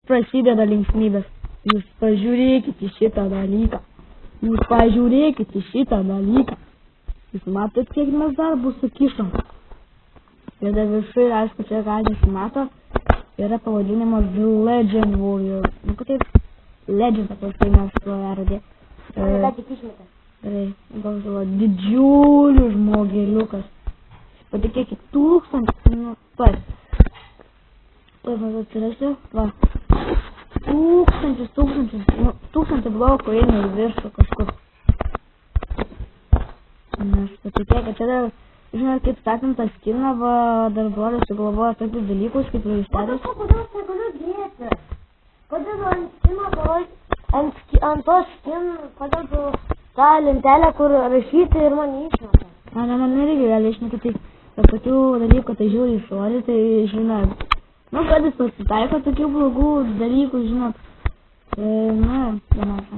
prasideda linksmybės. Jūs pažiūrėkit į šitą dalyką. Jūs pažiūrėkit į šitą dalyką. Jūs matot, kiek mes darbų sukišom. Ir dar viršui, aišku, čia gal nesimato, yra pavadinimas The Legend Warrior. Nu, kad taip, Legend, apie tai mes radė. Ką tik išmetė. Gerai, gal žuvo didžiulių žmogeliukas. Patikėkit, 1000, nu, pats. Tuoj mes atsirasiu, va. 1000 blokų eina į viršų kažkur. Nes patikėkit, čia dar, žinot, kaip statant tą skiną, va, dar brolius sugalvoja tokius dalykus, kaip raištelis. Kodėl negaliu dėti? Kodėl ant skino parodyti, ant to skino, kodėl tu tą lentelę, kur rašyti ir man išmeta? Man nereikia gali išnekti, tai tokių dalykų, tai žiūri išorį, tai žinot. Nu, kad jis pasitaiko tokių blogų dalykų, žinot. Na, vienas.